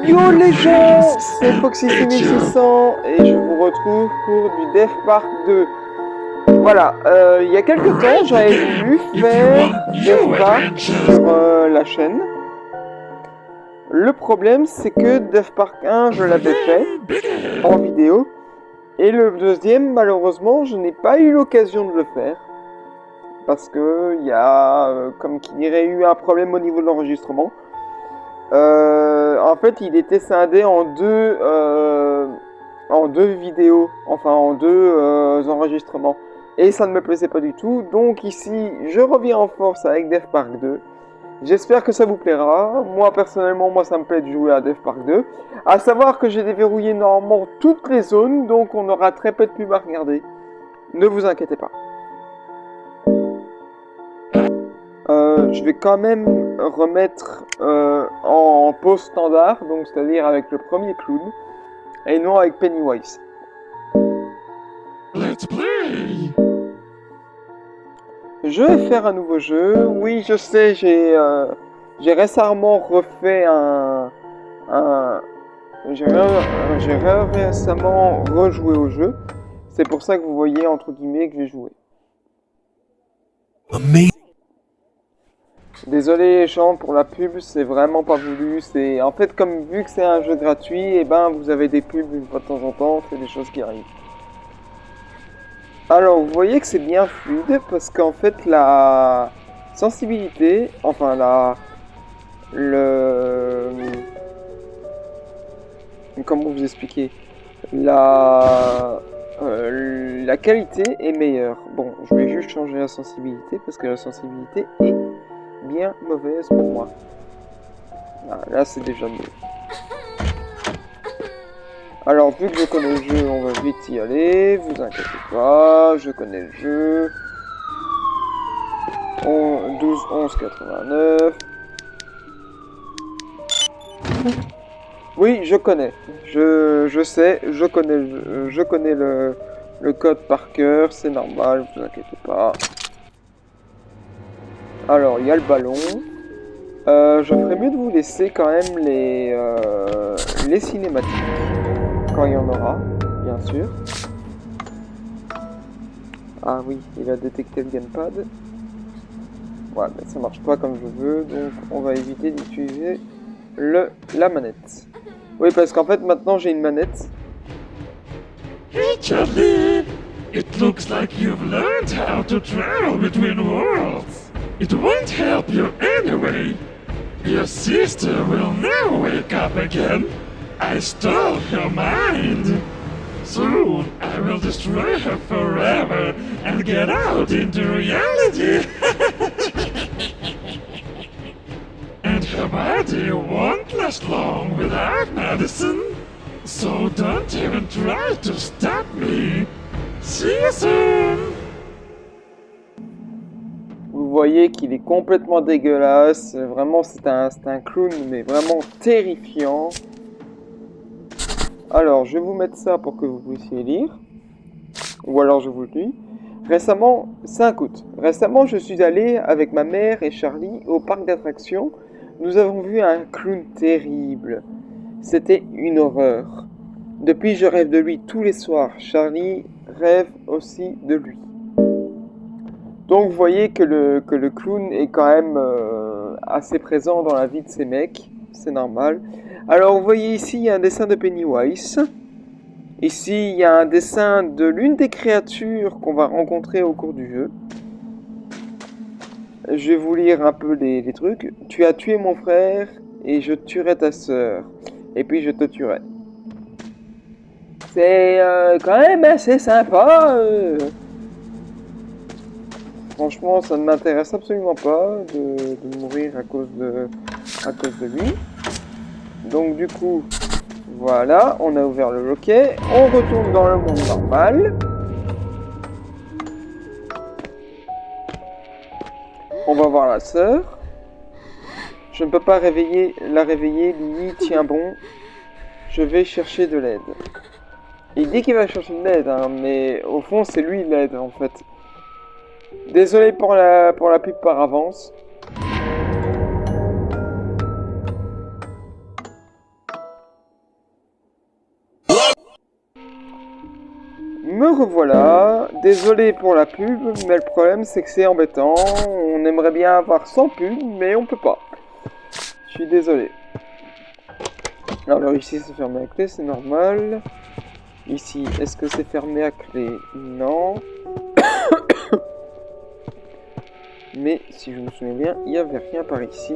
Yo les gens, c'est Foxy6600 et je vous retrouve pour du Dev Park 2. Voilà, il y a quelques temps j'avais voulu faire Dev Park sur la chaîne. Le problème c'est que Dev Park 1 je l'avais fait en vidéo et le deuxième malheureusement je n'ai pas eu l'occasion de le faire. Parce que il y a, comme qui dirait, eu un problème au niveau de l'enregistrement. En fait, il était scindé en deux vidéos, enfin en deux enregistrements. Et ça ne me plaisait pas du tout. Donc ici, je reviens en force avec Dev Park 2. J'espère que ça vous plaira. Moi, personnellement, ça me plaît de jouer à Dev Park 2. À savoir que j'ai déverrouillé normalement toutes les zones, donc on aura très peu de pubs à regarder. Ne vous inquiétez pas. Je vais quand même remettre en pause standard, donc c'est-à-dire avec le premier clown, et non avec Pennywise. Let's play. Je vais faire un nouveau jeu. Oui, je sais, j'ai récemment refait j'ai récemment rejoué au jeu. C'est pour ça que vous voyez entre guillemets que j'ai joué. Désolé les gens pour la pub, c'est vraiment pas voulu. C'est en fait comme vu que c'est un jeu gratuit, et ben vous avez des pubs une fois de temps en temps, c'est des choses qui arrivent. Alors vous voyez que c'est bien fluide parce qu'en fait la sensibilité, enfin comment vous expliquer, la qualité est meilleure. Bon, je vais juste changer la sensibilité parce que la sensibilité est bien mauvaise pour moi. Ah, là c'est déjà mieux. Alors vu que je connais le jeu, on va vite y aller, vous inquiétez pas, je connais le jeu. 12, 11, 89. Oui, je connais. Je sais, je connais le code par cœur, c'est normal, vous inquiétez pas. Alors, il y a le ballon. Je ferais mieux de vous laisser quand même les cinématiques. Quand il y en aura, bien sûr. Ah oui, il a détecté le gamepad. Ouais, mais ça marche pas comme je veux, donc on va éviter d'utiliser la manette. Oui, parce qu'en fait, maintenant j'ai une manette. Hey Charlie, it looks like you've learned how to travel between worlds. It won't help you anyway. Your sister will never wake up again. I stole her mind. Soon I will destroy her forever and get out into reality. And her body won't last long without medicine. So don't even try to stop me. See you soon. Vous voyez qu'il est complètement dégueulasse. Vraiment, c'est un clown, mais vraiment terrifiant. Alors, je vais vous mettre ça pour que vous puissiez lire. Ou alors je vous le lis. Récemment, 5 août. Récemment, je suis allé avec ma mère et Charlie au parc d'attractions. Nous avons vu un clown terrible. C'était une horreur. Depuis, je rêve de lui tous les soirs. Charlie rêve aussi de lui. Donc, vous voyez que le clown est quand même assez présent dans la vie de ces mecs. C'est normal. Alors, vous voyez ici, il y a un dessin de Pennywise. Ici, il y a un dessin de l'une des créatures qu'on va rencontrer au cours du jeu. Je vais vous lire un peu les trucs. Tu as tué mon frère et je tuerai ta sœur. Et puis, je te tuerai. C'est quand même assez sympa. Franchement, ça ne m'intéresse absolument pas de mourir à cause de lui. Donc du coup, voilà, on a ouvert le loquet. On retourne dans le monde normal. On va voir la sœur. Je ne peux pas la réveiller, lui, tiens bon. Je vais chercher de l'aide. Il dit qu'il va chercher de l'aide, hein, mais au fond, c'est lui l'aide, en fait. Désolé pour la pub par avance. Me revoilà. Désolé pour la pub, mais le problème c'est que c'est embêtant. On aimerait bien avoir sans pub, mais on peut pas. Je suis désolé. Alors ici c'est fermé à clé, c'est normal. Ici, est-ce que c'est fermé à clé? Non. Mais si je me souviens bien, il n'y avait rien par ici.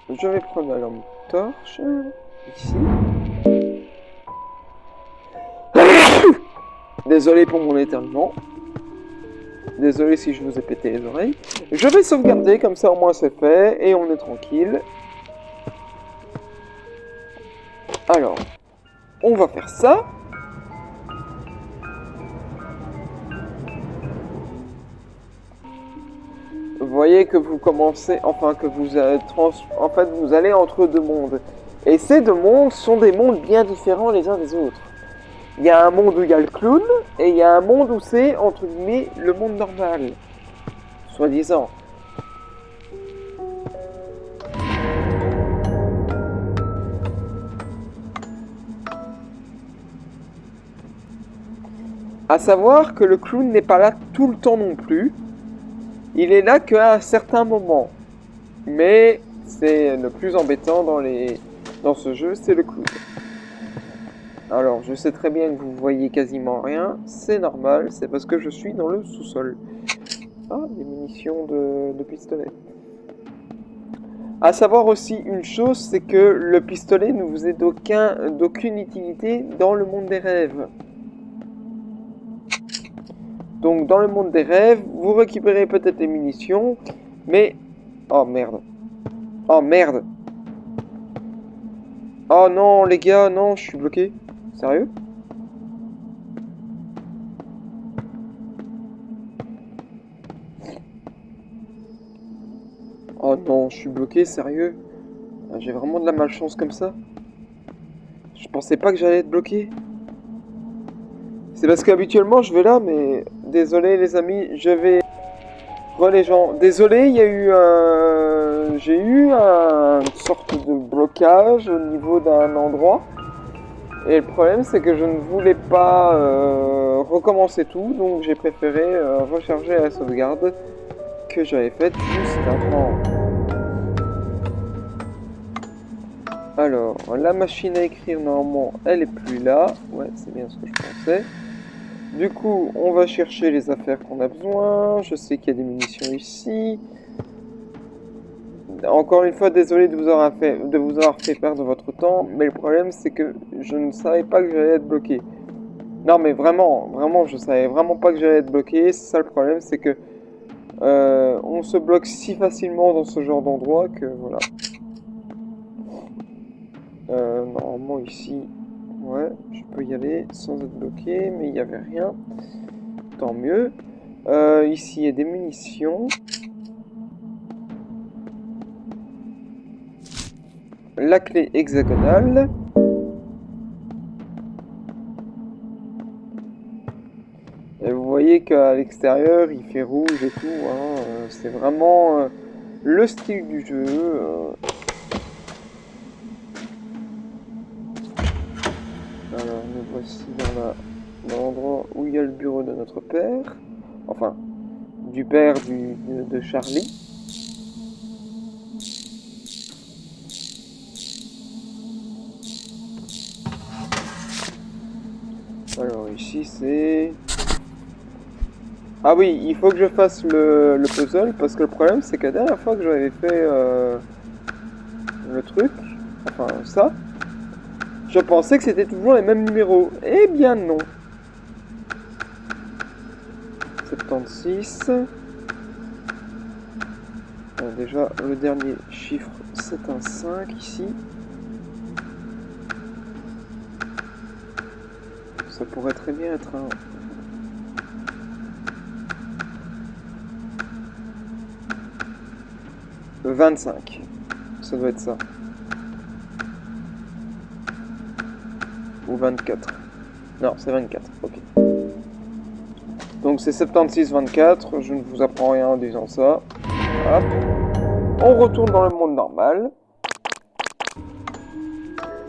Je vais prendre la lampe torche. Ici. Désolé pour mon éternuement. Désolé si je vous ai pété les oreilles. Je vais sauvegarder, comme ça au moins c'est fait. Et on est tranquille. Alors, on va faire ça. Vous voyez que vous commencez, enfin que vous en fait vous allez entre deux mondes. Et ces deux mondes sont des mondes bien différents les uns des autres. Il y a un monde où il y a le clown, et il y a un monde où c'est, entre guillemets, le monde normal. Soi-disant. À savoir que le clown n'est pas là tout le temps non plus. Il est là qu'à un certain moment. Mais c'est le plus embêtant dans ce jeu, c'est le clown. Alors, je sais très bien que vous voyez quasiment rien. C'est normal, c'est parce que je suis dans le sous-sol. Ah, des munitions de pistolet. À savoir aussi une chose, c'est que le pistolet ne vous est d'aucune utilité dans le monde des rêves. Donc dans le monde des rêves, vous récupérez peut-être les munitions, mais... Oh merde. Oh merde. Oh non les gars, non, je suis bloqué. Sérieux? Oh non, je suis bloqué, sérieux? J'ai vraiment de la malchance comme ça. Je pensais pas que j'allais être bloqué. C'est parce qu'habituellement je vais là, mais désolé les amis, je vais... les gens, désolé, il y a eu un... J'ai eu une sorte de blocage au niveau d'un endroit. Et le problème c'est que je ne voulais pas recommencer tout, donc j'ai préféré recharger la sauvegarde que j'avais faite juste avant. Alors, la machine à écrire normalement elle est plus là. Ouais, c'est bien ce que je pensais. Du coup, on va chercher les affaires qu'on a besoin. Je sais qu'il y a des munitions ici. Encore une fois, désolé de vous avoir fait perdre votre temps. Mais le problème, c'est que je ne savais pas que j'allais être bloqué. Non, mais vraiment, je savais vraiment pas que j'allais être bloqué. C'est ça le problème, c'est que on se bloque si facilement dans ce genre d'endroit que voilà. Normalement ici... Ouais, je peux y aller sans être bloqué, mais il n'y avait rien. Tant mieux. Ici, il y a des munitions. La clé hexagonale. Et vous voyez qu'à l'extérieur, il fait rouge et tout. Hein. C'est vraiment le style du jeu. Alors nous voici dans l'endroit où il y a le bureau de notre père. Enfin, du père de Charlie. Alors ici c'est... Ah oui, il faut que je fasse le puzzle parce que le problème c'est que la dernière fois que j'avais fait le truc, enfin ça, je pensais que c'était toujours les mêmes numéros. Eh bien non. 76. Déjà, le dernier chiffre, c'est un 5 ici. Ça pourrait très bien être un... Le 25. Ça doit être ça. Ou 24. Non, c'est 24, ok. Donc c'est 76-24, je ne vous apprends rien en disant ça. Hop. On retourne dans le monde normal.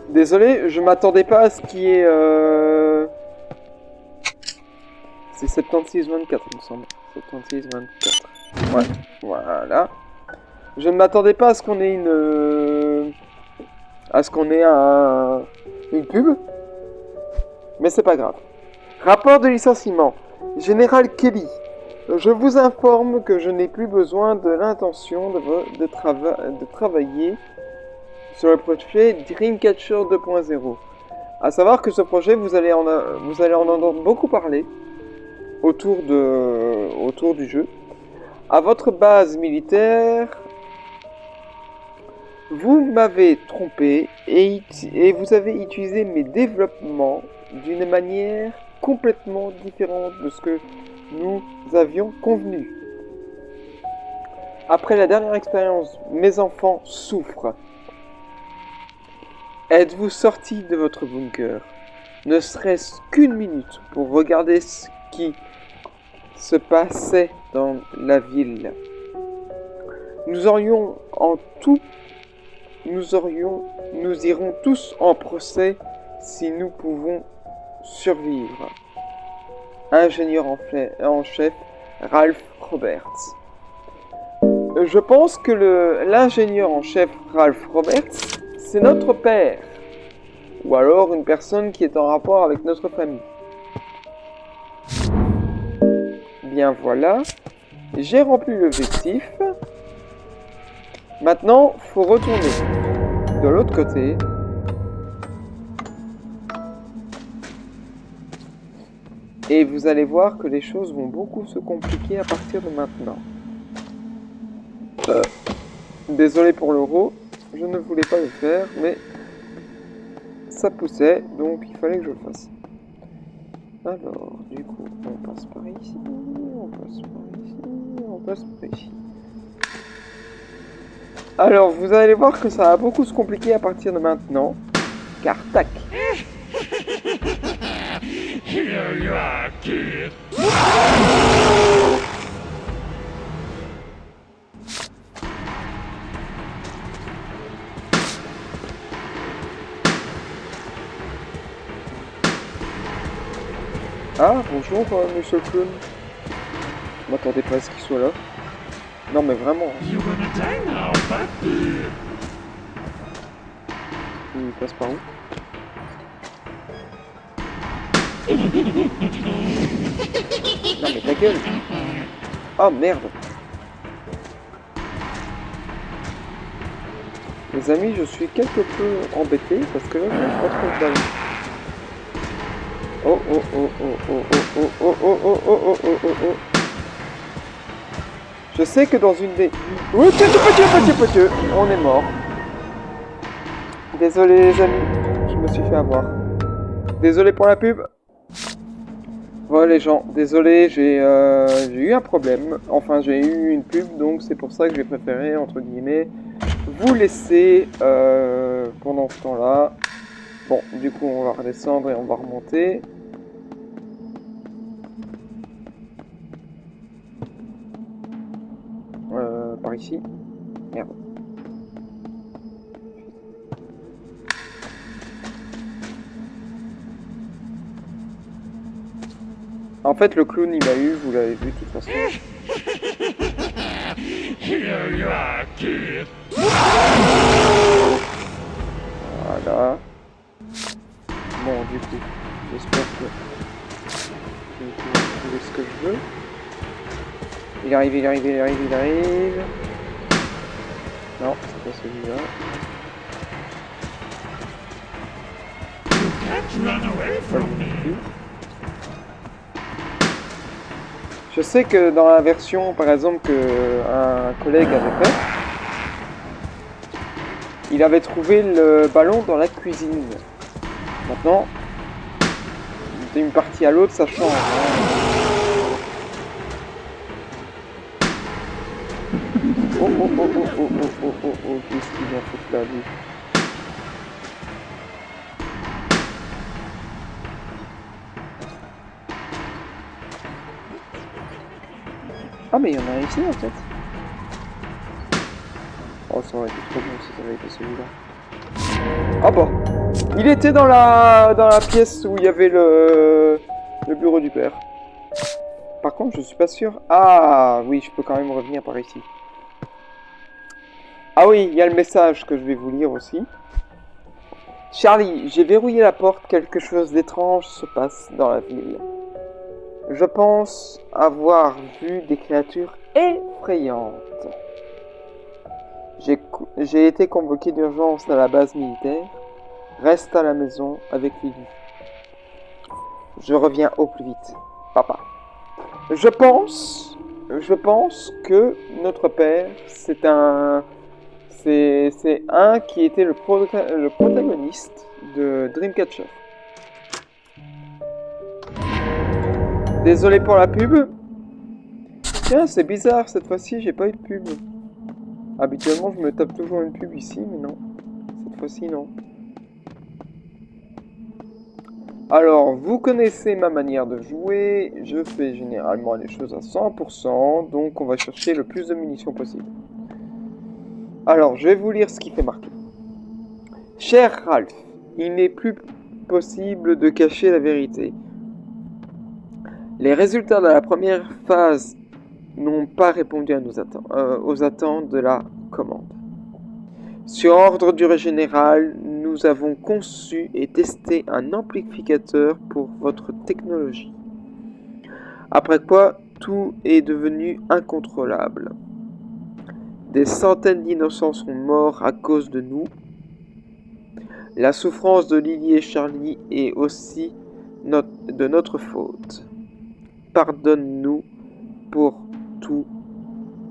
Désolé, je m'attendais pas à ce qui est... C'est 76-24, il me semble. 76-24. Ouais, voilà. Je ne m'attendais pas à ce qu'on ait une... à ce qu'on ait une pub. Mais c'est pas grave. Rapport de licenciement. Général Kelly. Je vous informe que je n'ai plus besoin de l'intention de travailler sur le projet Dreamcatcher 2.0. À savoir que ce projet, vous allez en entendre beaucoup parler autour du jeu. À votre base militaire, vous m'avez trompé et vous avez utilisé mes développements d'une manière complètement différente de ce que nous avions convenu. Après la dernière expérience, mes enfants souffrent. Êtes-vous sorti de votre bunker, ne serait-ce qu'une minute pour regarder ce qui se passait dans la ville? Nous irons tous en procès si nous pouvons survivre. Ingénieur en chef, Ralph Roberts. Je pense que l'ingénieur en chef Ralph Roberts, c'est notre père. Ou alors une personne qui est en rapport avec notre famille. Bien voilà, j'ai rempli l'objectif. Maintenant, faut retourner de l'autre côté. Et vous allez voir que les choses vont beaucoup se compliquer à partir de maintenant. Désolé pour l'euro, je ne voulais pas le faire, mais ça poussait, donc il fallait que je le fasse. Alors, du coup, on passe par ici, on passe par ici, on passe par ici. Alors, vous allez voir que ça va beaucoup se compliquer à partir de maintenant, car tac. Here you are, kid. Ah, bonjour, monsieur le clown. Je m'attendais pas à ce qu'il soit là. Non, mais vraiment. You're gonna die now, puppy. Il passe par où? Non, mais ta gueule. Oh, merde. Les amis, je suis quelque peu embêté parce que là, je n'ai pas trop de ballon. Oh, oh, oh, oh, oh, oh, oh, oh, oh, oh, oh, oh, oh, oh. Je sais que dans une des... Oui, on est mort. Désolé les amis, je me suis fait avoir. Désolé pour la pub. Voilà les gens, désolé, j'ai eu un problème. Enfin, j'ai eu une pub, donc c'est pour ça que j'ai préféré, entre guillemets, vous laisser pendant ce temps-là. Bon, du coup, on va redescendre et on va remonter. Par ici. Merde. En fait, le clown, il m'a eu, vous l'avez vu de toute façon. Here you are, kid. Voilà. Bon, du coup, j'espère que je vais trouver ce que je veux. Il arrive, il arrive, il arrive, il arrive. Non, c'est pas celui-là. You can't run away from me. Je sais que dans la version, par exemple, que un collègue avait fait, il avait trouvé le ballon dans la cuisine. Maintenant, d'une partie à l'autre, ça change. Oh, oh, oh, oh, oh, oh, oh, oh, oh, qu'est-ce qu'il vient foutre là, lui? Ah, mais il y en a un ici, en fait. Oh, ça aurait été trop bon si ça avait été celui-là. Ah bah, il était dans la pièce où il y avait le bureau du père. Par contre, je suis pas sûr. Ah oui, je peux quand même revenir par ici. Ah oui, il y a le message que je vais vous lire aussi. Charlie, j'ai verrouillé la porte. Quelque chose d'étrange se passe dans la ville. Je pense avoir vu des créatures effrayantes. J'ai été convoqué d'urgence à la base militaire. Reste à la maison avec Lily. Je reviens au plus vite. Papa. Je pense que notre père, c'est un qui était le protagoniste de Dreamcatcher. Désolé pour la pub. Tiens, c'est bizarre, cette fois-ci, j'ai pas eu de pub. Habituellement, je me tape toujours une pub ici, mais non. Cette fois-ci, non. Alors, vous connaissez ma manière de jouer. Je fais généralement les choses à 100%, donc on va chercher le plus de munitions possible. Alors, je vais vous lire ce qui fait marquer. Cher Ralph, il n'est plus possible de cacher la vérité. Les résultats de la première phase n'ont pas répondu à aux attentes de la commande. Sur ordre du général, nous avons conçu et testé un amplificateur pour votre technologie. Après quoi, tout est devenu incontrôlable. Des centaines d'innocents sont morts à cause de nous. La souffrance de Lily et Charlie est aussi de notre faute. Pardonne-nous pour tout.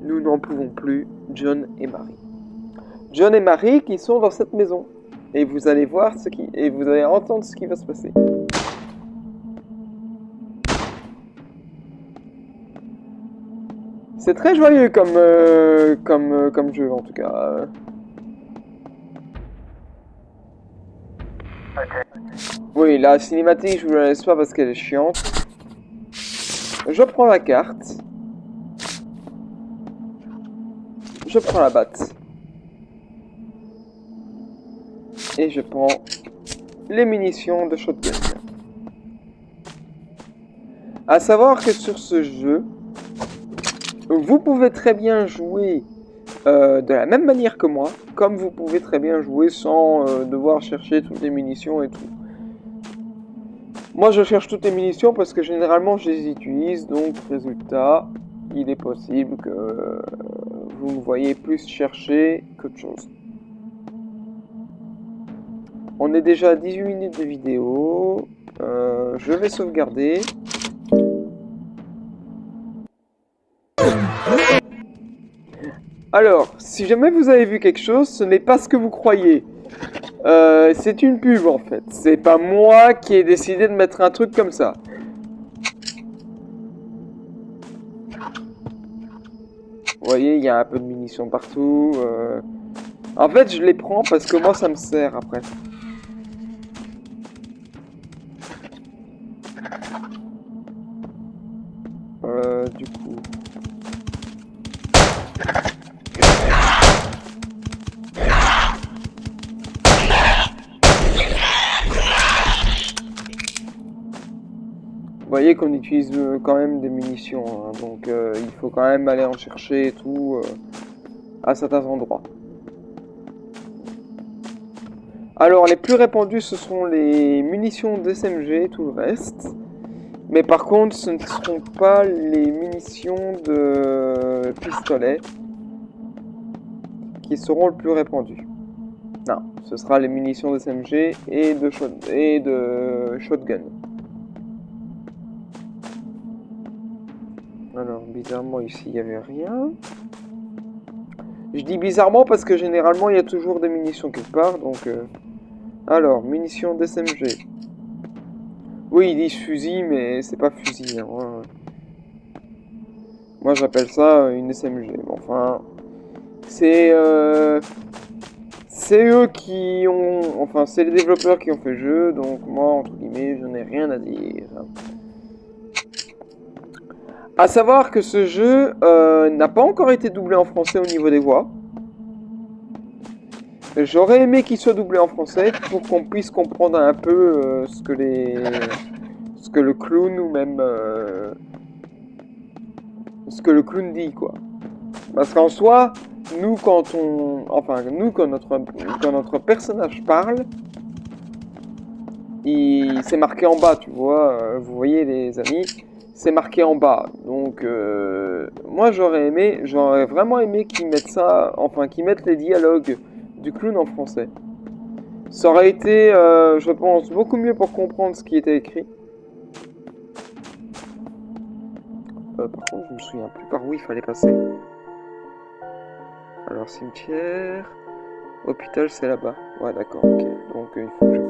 Nous n'en pouvons plus, John et Marie. John et Marie qui sont dans cette maison. Et vous allez voir et vous allez entendre ce qui va se passer. C'est très joyeux comme jeu en tout cas. Oui, la cinématique, je vous la laisse pas parce qu'elle est chiante. Je prends la carte. Je prends la batte. Et je prends les munitions de shotgun. À savoir que sur ce jeu, vous pouvez très bien jouer de la même manière que moi, comme vous pouvez très bien jouer sans devoir chercher toutes les munitions et tout. Moi je cherche toutes les munitions parce que généralement je les utilise, donc résultat, il est possible que vous me voyez plus chercher qu'autre chose. On est déjà à 18 minutes de vidéo, je vais sauvegarder. Alors, si jamais vous avez vu quelque chose, ce n'est pas ce que vous croyez. C'est une pub en fait. C'est pas moi qui ai décidé de mettre un truc comme ça. Vous voyez, il y a un peu de munitions partout. En fait, je les prends parce que moi, ça me sert après. Du coup... Vous voyez qu'on utilise quand même des munitions, hein, donc il faut quand même aller en chercher et tout à certains endroits. Alors les plus répandus ce sont les munitions d'SMG et tout le reste. Mais par contre ce ne seront pas les munitions de pistolet qui seront le plus répandues. Non, ce sera les munitions d'SMG et de shotgun. Alors, bizarrement, ici, il n'y avait rien. Je dis bizarrement parce que généralement, il y a toujours des munitions quelque part, donc... Alors, munitions d'SMG. Oui, ils disent fusil, mais c'est pas fusil. Hein. Moi, j'appelle ça une SMG. Bon, enfin... C'est eux qui ont... Enfin, c'est les développeurs qui ont fait le jeu, donc moi, entre guillemets, je n'ai rien à dire. À savoir que ce jeu n'a pas encore été doublé en français au niveau des voix. J'aurais aimé qu'il soit doublé en français pour qu'on puisse comprendre un peu ce que le clown ou même ce que le clown dit, quoi. Parce qu'en soi, nous quand notre personnage parle, c'est marqué en bas, tu vois. Vous voyez les amis, c'est marqué en bas. Donc moi j'aurais vraiment aimé qu'ils mettent ça, enfin qu'ils mettent les dialogues du clown en français. Ça aurait été, je pense, beaucoup mieux pour comprendre ce qui était écrit. Par contre, je me souviens plus par où il fallait passer. Alors, cimetière... Hôpital, c'est là-bas. Ouais, d'accord, ok. Donc, il faut que je...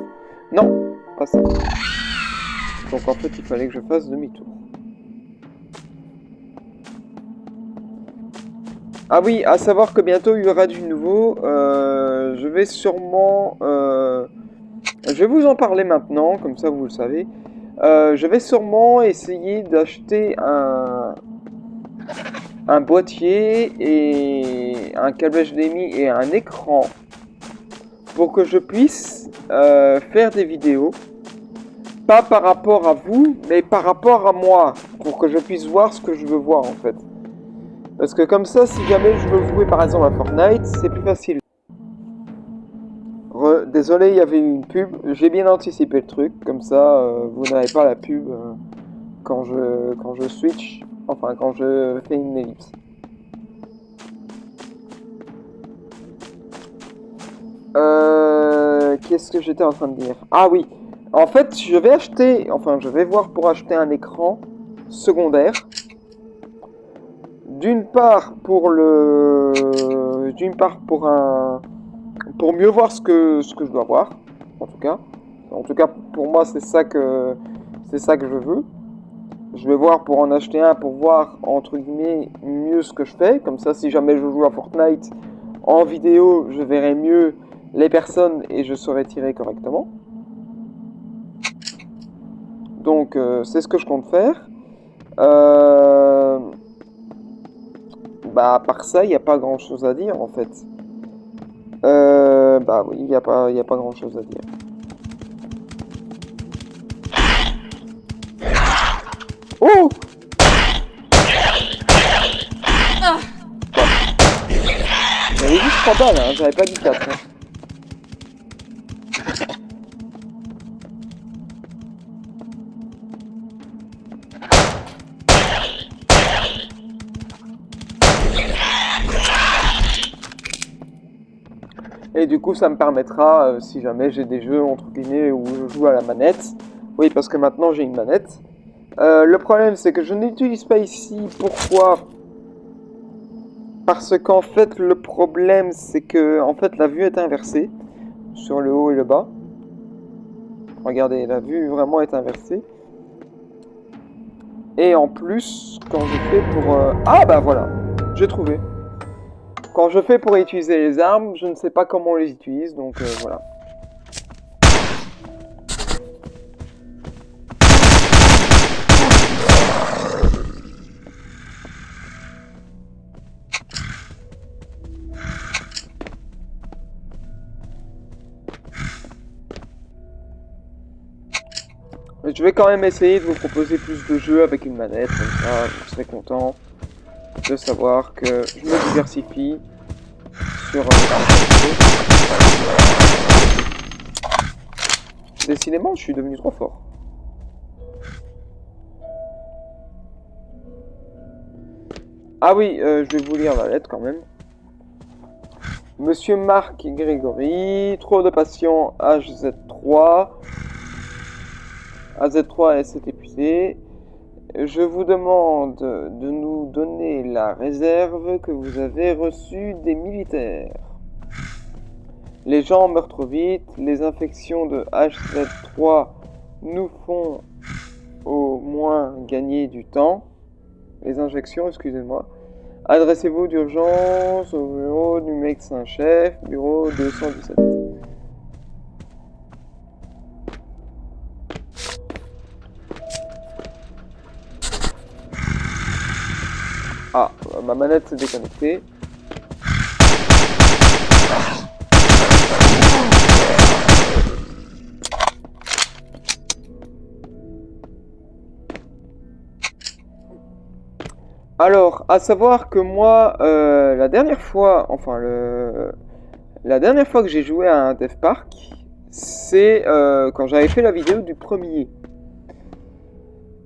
Non, pas ça. Donc, en fait, il fallait que je fasse demi-tour. Ah oui, à savoir que bientôt, il y aura du nouveau. Je vais sûrement... Je vais vous en parler maintenant, comme ça, vous le savez. Je vais sûrement essayer d'acheter un boîtier et un câble HDMI et un écran pour que je puisse faire des vidéos, pas par rapport à vous, mais par rapport à moi, pour que je puisse voir ce que je veux voir en fait. Parce que comme ça, si jamais je veux jouer par exemple à Fortnite, c'est plus facile. Désolé, il y avait une pub, j'ai bien anticipé le truc, comme ça vous n'avez pas la pub quand je switch, enfin quand je fais une ellipse. Qu'est-ce que j'étais en train de dire? Ah oui, en fait je vais voir pour acheter un écran secondaire. D'une part pour mieux voir ce que je dois voir, en tout cas pour moi c'est ça que je veux. Je vais voir pour en acheter un pour voir entre guillemets mieux ce que je fais, comme ça si jamais je joue à Fortnite en vidéo, je verrai mieux les personnes et je saurai tirer correctement. Donc c'est ce que je compte faire. Bah à part ça, il n'y a pas grand chose à dire en fait. Bah oui, il n'y a pas grand chose à dire. Oh! J'avais dit 3 balles, hein, j'avais pas dit 4. Hein. Et du coup, ça me permettra, si jamais j'ai des jeux entre guillemets où je joue à la manette. Oui, parce que maintenant j'ai une manette. Le problème, c'est que je n'utilise pas ici. Pourquoi? Parce qu'en fait, le problème, c'est que en fait, la vue est inversée sur le haut et le bas. Regardez, la vue vraiment est inversée. Et en plus, quand je fais pour... Ah bah voilà, j'ai trouvé. Quand je fais pour utiliser les armes, je ne sais pas comment on les utilise, donc voilà. Je vais quand même essayer de vous proposer plus de jeux avec une manette, comme ça vous serez content de savoir que je me diversifie sur Décidément, je suis devenu trop fort. Ah oui, je vais vous lire la lettre quand même. Monsieur Marc Grégory, trop de passion HZ3. AZ3 s'est épuisé. Je vous demande de nous donner la réserve que vous avez reçue des militaires. Les gens meurent trop vite, les infections de HZ3 nous font au moins gagner du temps. Les injections, excusez-moi. Adressez-vous d'urgence au bureau du médecin-chef, bureau 217. Ah, ma manette s'est déconnectée. Alors, à savoir que moi, la dernière fois, la dernière fois que j'ai joué à un Dev Park, c'est quand j'avais fait la vidéo du premier.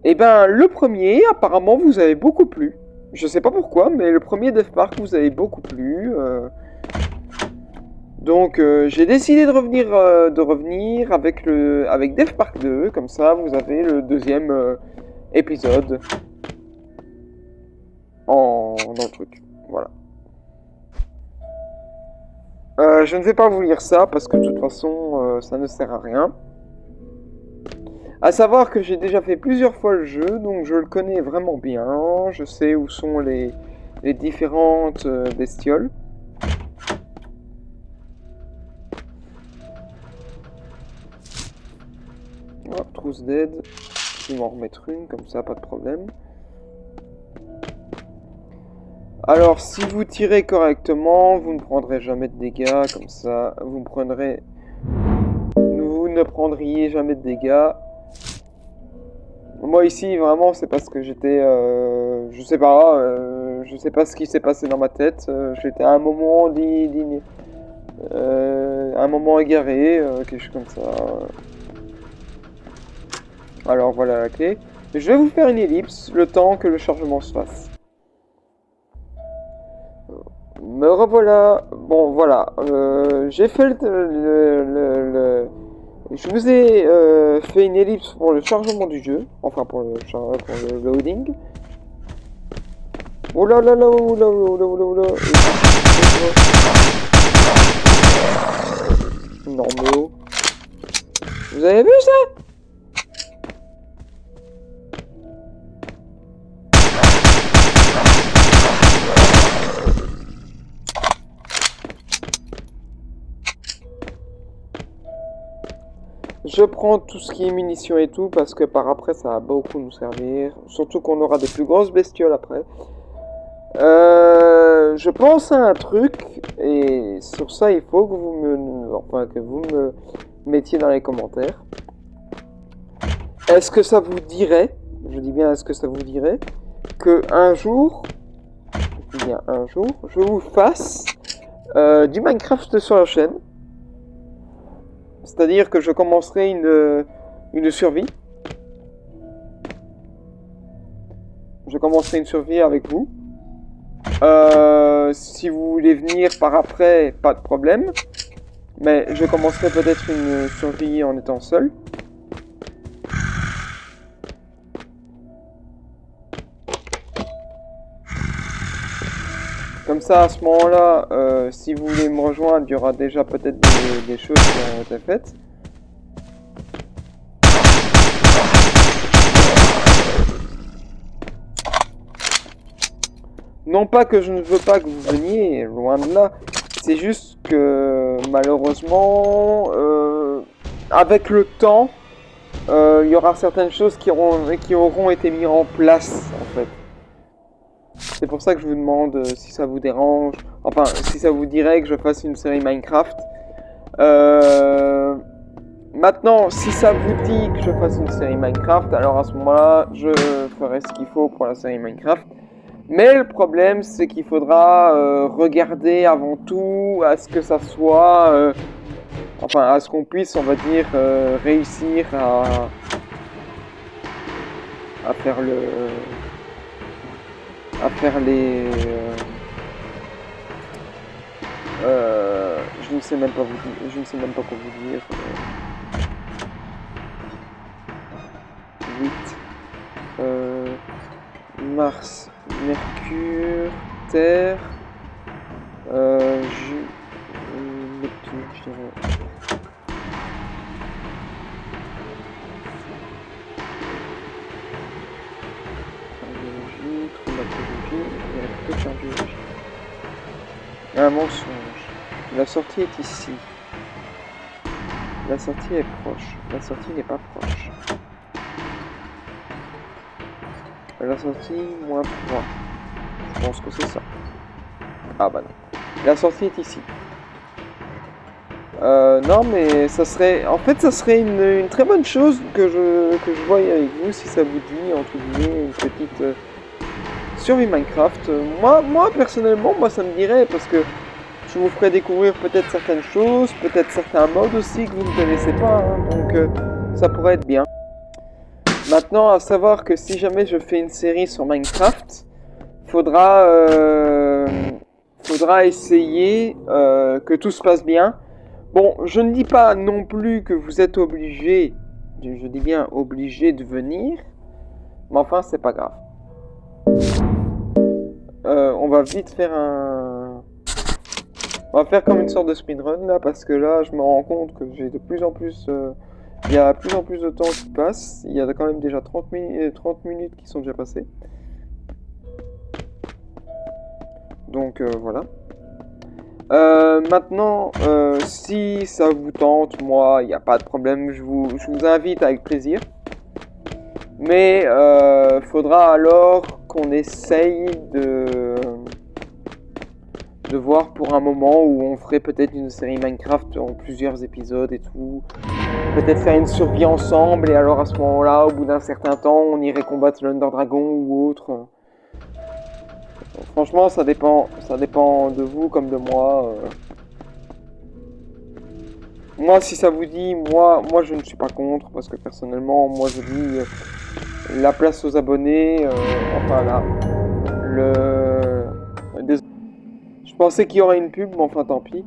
Et ben, le premier, apparemment, vous avez beaucoup plu. Je sais pas pourquoi, mais le premier Dev Park vous avez beaucoup plu. Donc, j'ai décidé de revenir avec Dev Park 2. Comme ça, vous avez le deuxième épisode dans le truc. Voilà. Je ne vais pas vous lire ça parce que de toute façon, ça ne sert à rien. À savoir que j'ai déjà fait plusieurs fois le jeu, donc je le connais vraiment bien. Je sais où sont les différentes bestioles. Oh, trousse d'aide. Je vais m'en remettre une, comme ça, pas de problème. Alors, si vous tirez correctement, vous ne prendrez jamais de dégâts, comme ça, vous ne prendriez jamais de dégâts. Moi ici, vraiment, c'est parce que j'étais, je sais pas ce qui s'est passé dans ma tête. J'étais à un moment un moment égaré, quelque chose comme ça. Alors voilà la clé. Je vais vous faire une ellipse, le temps que le chargement se fasse. Me revoilà. Bon, voilà. J'ai fait je vous ai fait une ellipse pour le chargement du jeu. Enfin, pour le loading. Oh là là là, oh là oh là oh là oh là. Non mais oh. Vous avez vu ça? Je prends tout ce qui est munitions et tout parce que par après ça va beaucoup nous servir. Surtout qu'on aura des plus grosses bestioles après. Je pense à un truc et sur ça il faut que vous me mettiez dans les commentaires. Est-ce que ça vous dirait, je dis bien est-ce que ça vous dirait, que un jour, je vous fasse du Minecraft sur la chaîne? C'est-à-dire que je commencerai une survie. Je commencerai une survie avec vous. Si vous voulez venir par après, pas de problème. Mais je commencerai peut-être une survie en étant seul. Comme ça, à ce moment-là, si vous voulez me rejoindre, il y aura déjà peut-être des choses qui ont été faites. Non pas que je ne veux pas que vous veniez, loin de là. C'est juste que, malheureusement, avec le temps, il y aura certaines choses qui auront été mises en place, en fait. C'est pour ça que je vous demande si ça vous dérange, enfin si ça vous dirait que je fasse une série Minecraft. Maintenant, si ça vous dit que je fasse une série Minecraft, alors à ce moment-là, je ferai ce qu'il faut pour la série Minecraft. Mais le problème, c'est qu'il faudra regarder avant tout à ce que ça soit, enfin à ce qu'on puisse, on va dire, réussir à faire les... je ne sais même pas quoi vous dire. 8. Mars, Mercure, Terre, Neptune, je dirais. Un mensonge. La sortie est ici. La sortie est proche. La sortie n'est pas proche. La sortie, moins 3. Je pense que c'est ça. Ah bah non. La sortie est ici. Non mais ça serait... En fait ça serait une très bonne chose que je voie avec vous si ça vous dit, entre guillemets, une petite survie Minecraft. Moi personnellement, moi ça me dirait parce que je vous ferai découvrir peut-être certaines choses, peut-être certains modes aussi que vous ne connaissez pas, hein, donc ça pourrait être bien. Maintenant, à savoir que si jamais je fais une série sur Minecraft, faudra essayer que tout se passe bien. Bon, je ne dis pas non plus que vous êtes obligé, je dis bien obligé de venir, mais enfin c'est pas grave. On va vite faire on va faire comme une sorte de speedrun là, parce que là je me rends compte que j'ai de plus en plus... il y a de plus en plus de temps qui passe. Il y a quand même déjà 30 minutes qui sont déjà passées. Donc voilà. Maintenant, si ça vous tente, moi, il n'y a pas de problème. Je vous invite avec plaisir. Mais faudra alors qu'on essaye de voir pour un moment où on ferait peut-être une série Minecraft en plusieurs épisodes et tout. Peut-être faire une survie ensemble et alors à ce moment-là, au bout d'un certain temps, on irait combattre l'Under Dragon ou autre. Franchement, ça dépend de vous comme de moi. Moi, si ça vous dit, moi je ne suis pas contre parce que personnellement, moi je dis la place aux abonnés. Enfin là, je pensais qu'il y aurait une pub, mais enfin tant pis.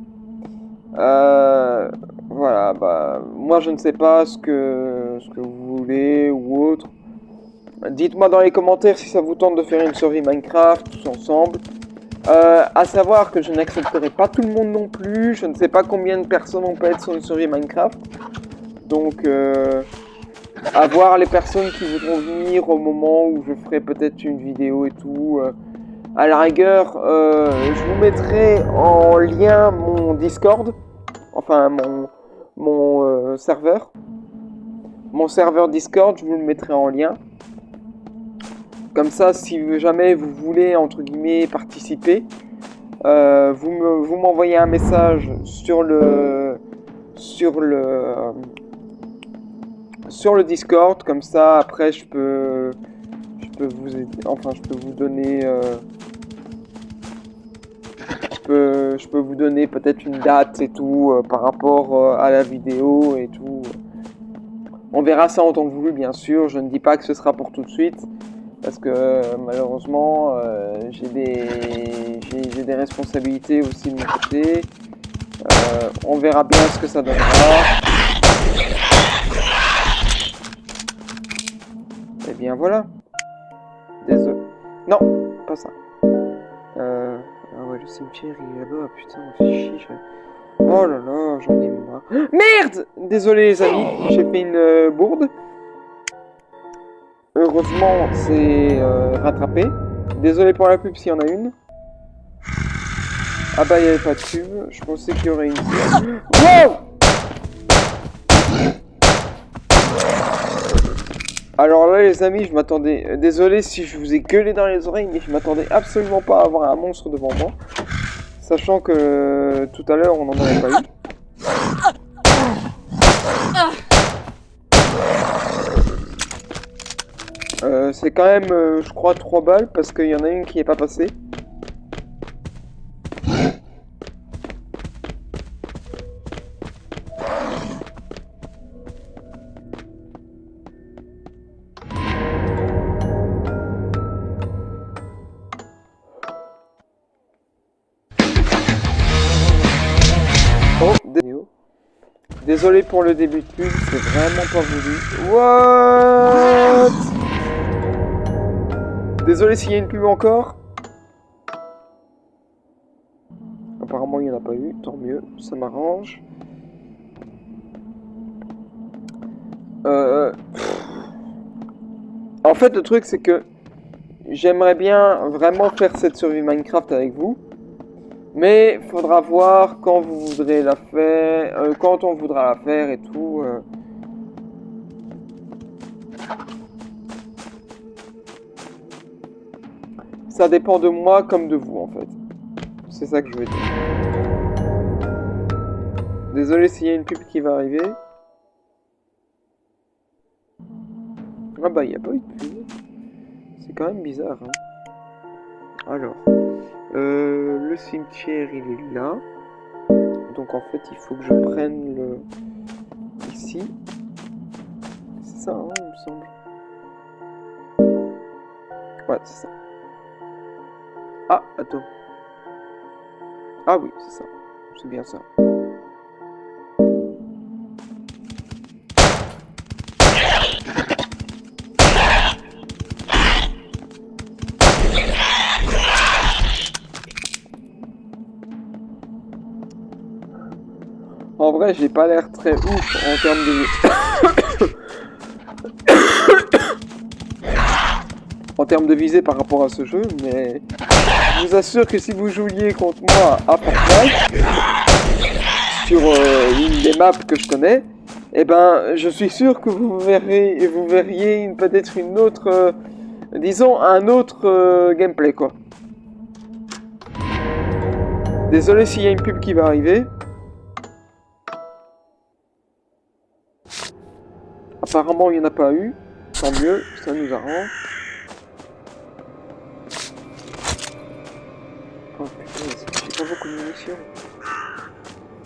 Voilà, bah moi je ne sais pas ce que vous voulez ou autre. Dites-moi dans les commentaires si ça vous tente de faire une survie Minecraft tous ensemble. À savoir que je n'accepterai pas tout le monde non plus. Je ne sais pas combien de personnes on peut être sur une survie Minecraft. Donc à voir les personnes qui voudront venir au moment où je ferai peut-être une vidéo et tout. À la rigueur, je vous mettrai en lien mon Discord. Enfin mon serveur. Mon serveur Discord, je vous le mettrai en lien. Comme ça, si jamais vous voulez, entre guillemets, participer, vous m'envoyez un message sur le Discord. Comme ça, après, je peux vous aider, enfin, je peux vous donner, je peux vous donner peut-être une date et tout par rapport à la vidéo et tout. On verra ça en temps voulu, bien sûr. Je ne dis pas que ce sera pour tout de suite. Parce que malheureusement, j'ai des responsabilités aussi de mon côté. On verra bien ce que ça donnera. Et bien voilà. Désolé. Non, pas ça. Ah ouais, le cimetière il est là-bas. Putain, on fait chier. Oh là là, j'en ai marre. Merde! Désolé les amis, j'ai fait une bourde. Heureusement, c'est rattrapé. Désolé pour la pub s'il y en a une. Ah bah, il n'y avait pas de pub. Je pensais qu'il y aurait une. Wow! Alors là, les amis, je m'attendais... Désolé si je vous ai gueulé dans les oreilles, mais je m'attendais absolument pas à avoir un monstre devant moi. Sachant que tout à l'heure, on n'en avait pas eu. C'est quand même, je crois, 3 balles parce qu'il y en a une qui n'est pas passée. Oh, désolé pour le début de pub, c'est vraiment pas voulu. What? Désolé s'il y a une pub encore. Apparemment il n'y en a pas eu, tant mieux, ça m'arrange. En fait le truc c'est que j'aimerais bien vraiment faire cette survie Minecraft avec vous. Mais faudra voir quand vous voudrez la faire, quand on voudra la faire et tout. Ça dépend de moi comme de vous en fait. C'est ça que je veux dire. Désolé s'il y a une pub qui va arriver. Ah bah il n'y a pas eu de pub. C'est quand même bizarre. Hein. Alors, le cimetière, il est là. Donc en fait, il faut que je prenne le... ici. C'est ça, hein, il me semble. Ouais, c'est ça. Ah, attends. Ah oui, c'est ça. C'est bien ça. En vrai, j'ai pas l'air très ouf en termes de... en termes de visée par rapport à ce jeu, mais je vous assure que si vous jouiez contre moi à Fortnite, sur une des maps que je connais, eh ben, je suis sûr que vous verriez peut-être une autre, disons, un autre gameplay, quoi. Désolé s'il y a une pub qui va arriver. Apparemment, il n'y en a pas eu. Tant mieux, ça nous arrange. Oh putain, j'ai pas beaucoup de munitions.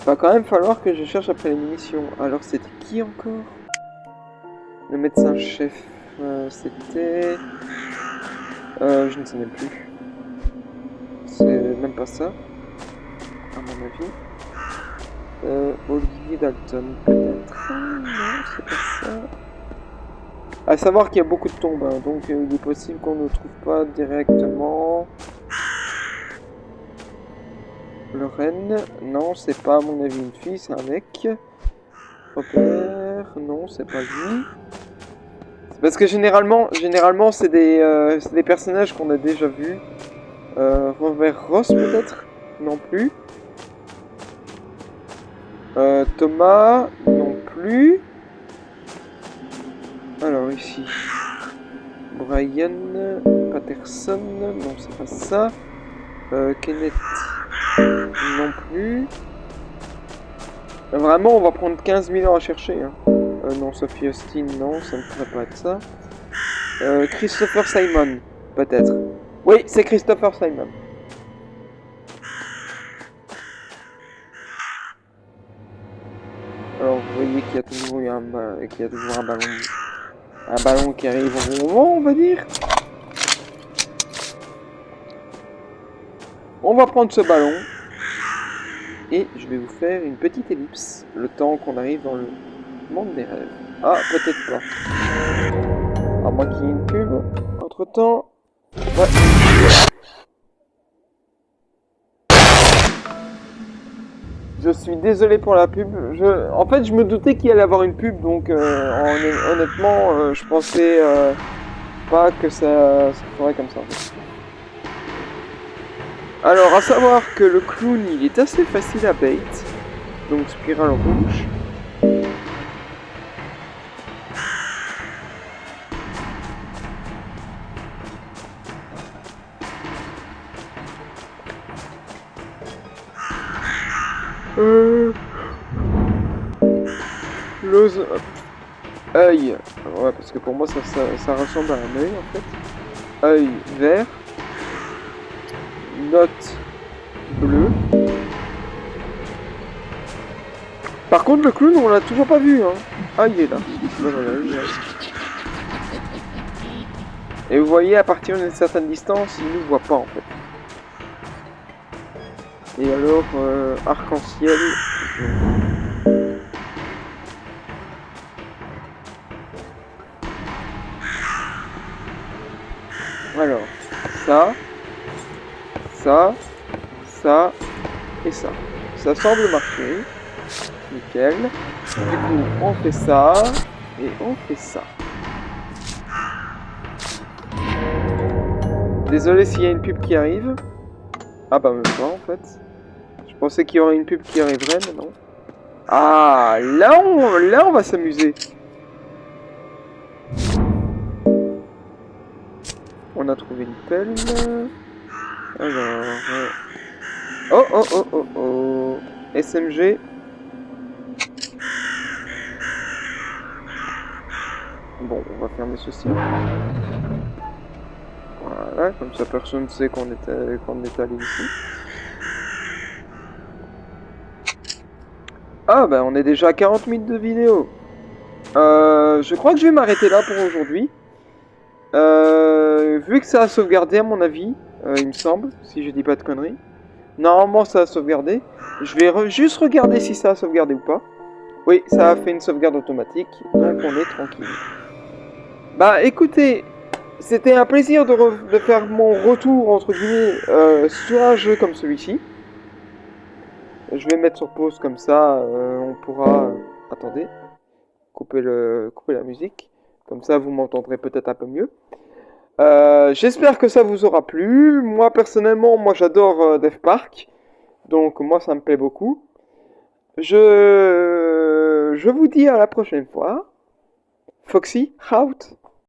Va quand même falloir que je cherche après les munitions. Alors, c'était qui encore? Le médecin-chef, c'était... je ne sais même plus. C'est même pas ça, à mon avis. Olivier Dalton, peut-être. Non, c'est pas ça. À savoir qu'il y a beaucoup de tombes, hein, donc il est possible qu'on ne trouve pas directement. Le Rennes, non, c'est pas à mon avis une fille, c'est un mec. Robert, non, c'est pas lui. C'est parce que généralement c'est des personnages qu'on a déjà vus. Robert Ross peut-être? Non plus. Thomas, non plus. Alors ici. Brian Patterson, non c'est pas ça. Kenneth, non plus. Vraiment, on va prendre 15 000 ans à chercher. Hein. Non, Sophie Austin, non, ça ne pourrait pas être ça. Christopher Simon, peut-être. Oui, c'est Christopher Simon. Alors, vous voyez qu'il y a toujours un ballon qui arrive au bon moment, on va dire. On va prendre ce ballon. Et je vais vous faire une petite ellipse, le temps qu'on arrive dans le monde des rêves. Ah, peut-être pas. À moins qu'il y ait une pub. Entre temps... Ouais. Je suis désolé pour la pub. En fait, je me doutais qu'il allait avoir une pub, donc honnêtement, je pensais pas que ça ferait comme ça. Alors, à savoir que le clown, il est assez facile à bait. Donc, spirale rouge. L'ose... œil. Ouais, parce que pour moi, ça ressemble à un œil, en fait. Œil vert. Note bleue. Par contre, le clown, on l'a toujours pas vu, hein. Ah, il est là. Voilà, il est là. Et vous voyez, à partir d'une certaine distance, il nous voit pas, en fait. Et alors, arc-en-ciel. Alors, ça et ça. Ça semble marcher. Nickel. Du coup, on fait ça et on fait ça. Désolé s'il y a une pub qui arrive. Ah bah même pas en fait. Je pensais qu'il y aurait une pub qui arriverait, mais non. Ah, là on va s'amuser. On a trouvé une pelle. Alors... Oh. SMG. Bon, on va fermer ceci. Voilà, comme ça personne ne sait qu'on est allé ici. Ah bah on est déjà à 40 minutes de vidéo. Je crois que je vais m'arrêter là pour aujourd'hui. Vu que ça a sauvegardé à mon avis, il me semble, si je dis pas de conneries. Normalement ça a sauvegardé. Je vais juste regarder si ça a sauvegardé ou pas. Oui, ça a fait une sauvegarde automatique, donc on est tranquille. Bah écoutez, c'était un plaisir de faire mon retour entre guillemets sur un jeu comme celui-ci. Je vais mettre sur pause comme ça, on pourra... attendez, couper la musique. Comme ça vous m'entendrez peut-être un peu mieux. J'espère que ça vous aura plu. Moi personnellement, moi j'adore Death Park. Donc moi ça me plaît beaucoup. Je vous dis à la prochaine fois. Foxy, out.